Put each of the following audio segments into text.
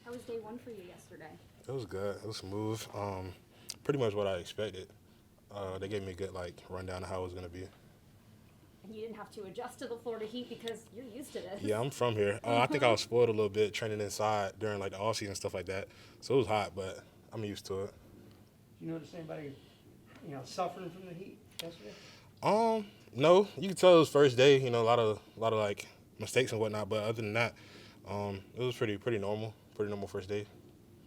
How was day one for you yesterday? It was good. It was smooth. Pretty much what I expected. They gave me a good rundown of how it was gonna be. And you didn't have to adjust to the Florida heat because you're used to this. Yeah, I'm from here. I think I was spoiled a little bit training inside during the off season stuff like that. So it was hot, but I'm used to it. Did you notice anybody, suffering from the heat yesterday? No, you can tell it was first day. A lot of mistakes and whatnot. But other than that, it was pretty normal. Pretty normal first day.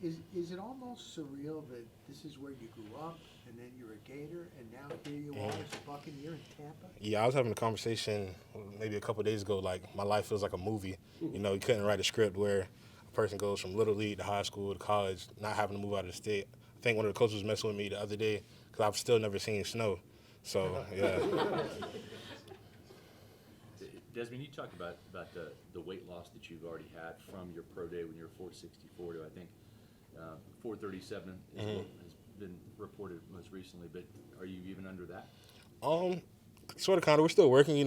Is it almost surreal that this is where you grew up and then you're a Gator and now here you are as a Buccaneer in Tampa? Yeah, I was having a conversation maybe a couple of days ago. Like my life feels like a movie. You couldn't write a script where a person goes from little league to high school to college, not having to move out of the state. I think one of the coaches was messing with me the other day because I've still never seen snow. So yeah. Desmond, you talked about the weight loss that you've already had from your pro day when you were 464 to I think 437 is what has been reported most recently. But are you even under that? Sort of, kind of. We're still working.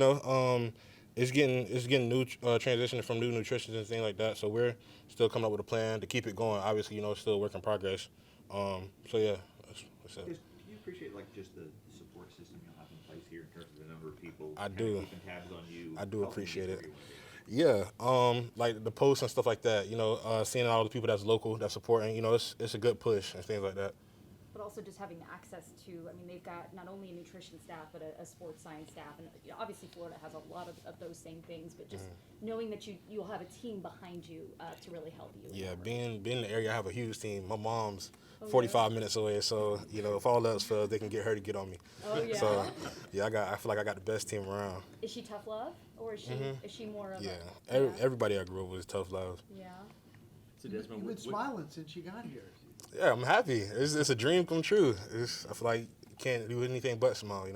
It's getting new transitioning from new nutrition and things like that. So we're still coming up with a plan to keep it going. Obviously, it's still a work in progress. So yeah, that's it. Do you appreciate just the support system you'll have in place here in terms of the number of people I do. keeping tabs on you? I do helping you appreciate get it. where you wanna be? Yeah, like the posts and stuff like that. Seeing all the people that's local, that's supporting. It's a good push and things like that. But also just having access to, they've got not only a nutrition staff, but a sports science staff. And obviously Florida has a lot of those same things, but just knowing that you'll have a team behind you to really help you. Yeah, being in the area, I have a huge team. My mom's 45 minutes away, so if all else fails, they can get her to get on me. Oh yeah. So yeah, I feel like I got the best team around. Is she tough love, or is she more of Yeah, a everybody I grew up with is tough love. Yeah. So You've Desmond, been smiling since you got here. Yeah, I'm happy. It's a dream come true. I feel like you can't do anything but smile.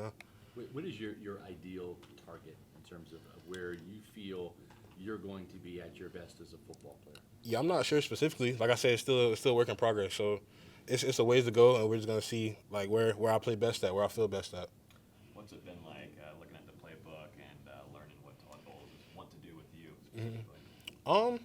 what is your ideal target in terms of where you feel you're going to be at your best as a football player? Yeah, I'm not sure specifically. Like I said, it's still a work in progress. So it's a ways to go, and we're just gonna see where I play best at, where I feel best at. What's it been like looking at the playbook and learning what Todd want to do with you specifically?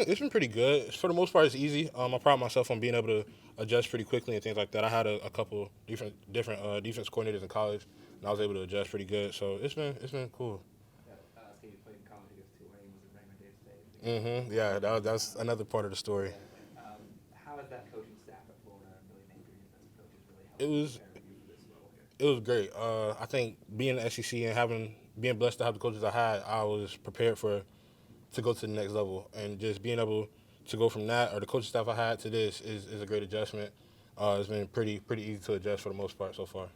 It's been pretty good. For the most part, it's easy. I pride myself on being able to adjust pretty quickly and things like that. I had a couple different defense coordinators in college, and I was able to adjust pretty good. So it's been cool. So you played in college against Tulane, was it Raymond Davis Day? Yeah, that's another part of the story. How has that coaching staff at Florida really made your defensive coaches really help It was prepare you for this level here? it was great. I think being in the SEC and being blessed to have the coaches I had, I was prepared to go to the next level, and just being able to go from that or the coaching staff I had to this is a great adjustment. It's been pretty easy to adjust for the most part so far.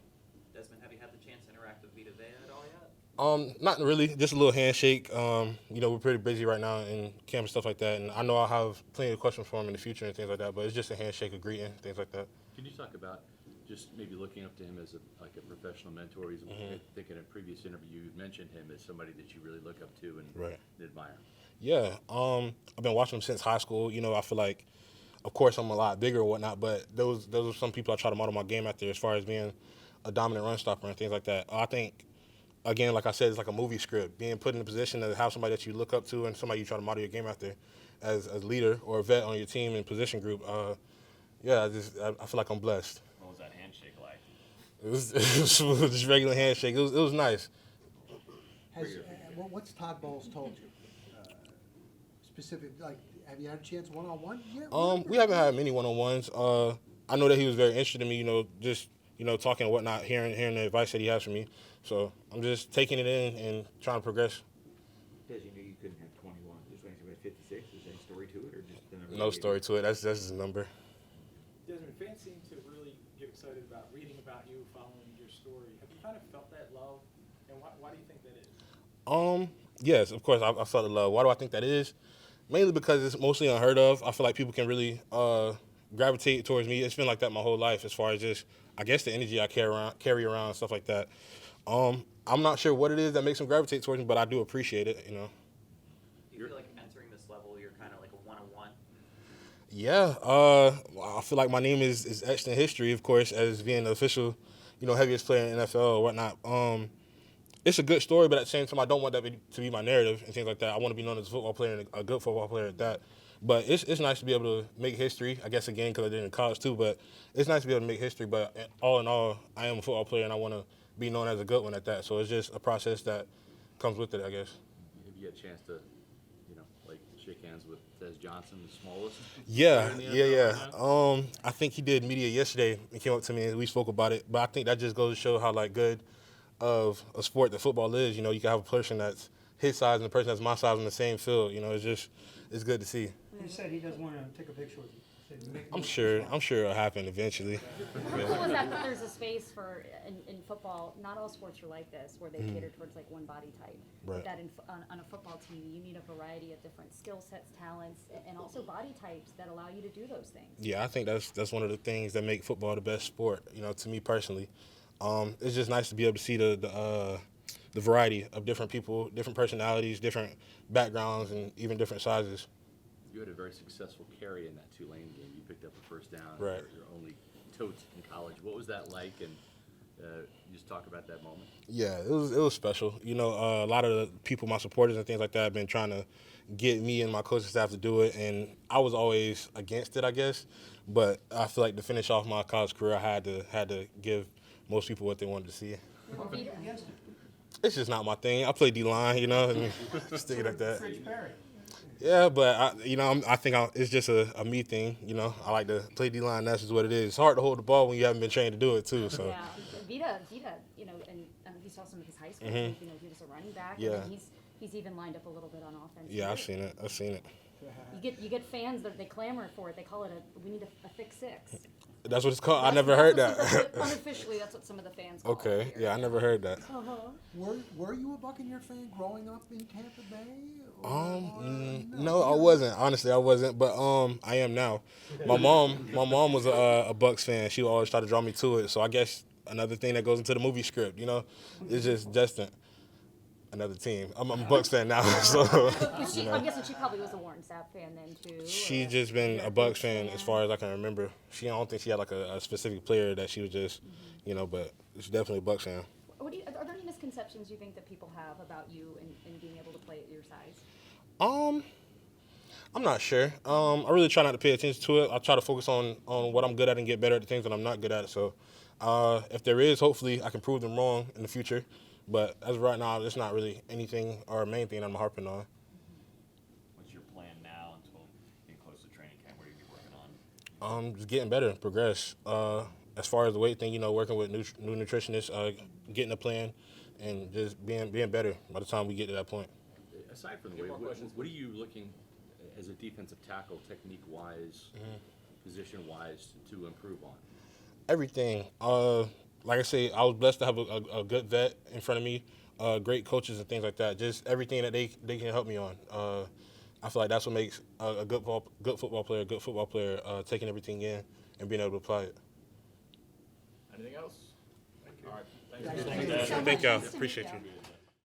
Desmond, have you had the chance to interact with Vita Vea at all yet? Not really, just a little handshake. We're pretty busy right now in camp and stuff like that, and I know I'll have plenty of questions for him in the future and things like that, but it's just a handshake, a greeting, things like that. Can you talk about just maybe looking up to him as a professional mentor? I think in a previous interview you mentioned him as somebody that you really look up to and admire. Yeah, I've been watching him since high school. I feel like, of course, I'm a lot bigger and whatnot, but those are some people I try to model my game after as far as being a dominant run stopper and things like that. I think, again, like I said, it's like a movie script. Being put in a position to have somebody that you look up to and somebody you try to model your game after as a leader or a vet on your team and position group. I feel like I'm blessed. What was that handshake like? It was just regular handshake. It was nice. What's Todd Bowles told you? Specific, have you had a chance one-on-one yet? We haven't had many one-on-ones. I know that he was very interested in me, just talking and whatnot, hearing the advice that he has for me. So I'm just taking it in and trying to progress. Des, you knew you couldn't have 21. Just when you had 56, is there any story to it, or just the number? No story to it. That's just a number. Desmond, fans seem to really get excited about reading about you, following your story. Have you kind of felt that love, and why do you think that is? Yes, of course, I felt the love. Why do I think that is? Mainly because it's mostly unheard of. I feel like people can really gravitate towards me. It's been like that my whole life as far as just, I guess, the energy I carry around and stuff like that. I'm not sure what it is that makes them gravitate towards me, but I do appreciate it, Do you feel like entering this level, you're kind of like a one-on-one? Yeah, I feel like my name is etched in history, of course, as being the official, heaviest player in the NFL or whatnot. It's a good story, but at the same time, I don't want that to be my narrative and things like that. I want to be known as a football player and a good football player at that. But it's nice to be able to make history. I guess again because I did it in college too. But it's nice to be able to make history. But all in all, I am a football player and I want to be known as a good one at that. So it's just a process that comes with it, I guess. Have you had a chance to, like shake hands with Des Johnson, the smallest? Yeah, player in the NFL right now? I think he did media yesterday and came up to me and we spoke about it. But I think that just goes to show how like good of a sport that football is. You can have a person that's his size and a person that's my size in the same field. It's good to see. He said he doesn't want to take a picture with you. He said, "Make I'm me sure smile." it'll happen eventually. How cool is that there's a space for, in football, not all sports are like this, where they cater towards like one body type. Right. That on a football team, you need a variety of different skill sets, talents, and also body types that allow you to do those things. Yeah, I think that's one of the things that make football the best sport. To me personally, it's just nice to be able to see the variety of different people, different personalities, different backgrounds, and even different sizes. You had a very successful carry in that Tulane game. You picked up a first down. Right. Your only totes in college. What was that like? And just talk about that moment. Yeah, it was special. A lot of the people, my supporters and things like that, have been trying to get me and my coaching staff to do it, and I was always against it, I guess. But I feel like to finish off my college career, I had to give most people what they wanted to see. Against him. It's just not my thing. I play D-line, and stick it like that. Fridge Perry. Yeah, but I think it's just a me thing. I like to play D-line. That's just what it is. It's hard to hold the ball when you haven't been trained to do it too. So. Yeah, Vita, and you saw some of his high school. Mhm. He was a running back. Yeah. And he's even lined up a little bit on offense. Yeah, I've too. seen it. You get fans that they clamor for it. They call it we need a thick six. That's what it's called. I That's- never that's heard what some- that. Unofficially, that's what some of the fans call it. Okay, here. yeah, I never heard that. Were you a Buccaneer fan growing up in Tampa Bay? No, I wasn't. Honestly, I wasn't. But I am now. My mom was a Bucs fan. She would always try to draw me to it. So I guess another thing that goes into the movie script, it's just destined. Another team. I'm a Bucs fan now, so. I'm guessing she probably was a Warren Sapp fan then too. She or- just been a Bucs fan as far as I can remember. I don't think she had like a specific player that she was just, but she's definitely a Bucs fan. Are there any misconceptions you think that people have about you and being able to play at your size? I'm not sure. I really try not to pay attention to it. I try to focus on what I'm good at and get better at the things that I'm not good at. So if there is, hopefully I can prove them wrong in the future. But as of right now, it's not really anything or a main thing I'm harping on. What's your plan now until you get close to training camp? What are you be working on? Just getting better, progress. As far as the weight thing, working with new nutritionists, getting a plan, and just being better by the time we get to that point. Aside from the weight, what are you looking as a defensive tackle, technique-wise, position-wise, to improve on? Everything. Like I say, I was blessed to have a good vet in front of me, great coaches and things like that. Just everything that they can help me on. I feel like that's what makes a good football player, taking everything in and being able to apply it. Anything else? All right. Thank you. Thank y'all. Appreciate you.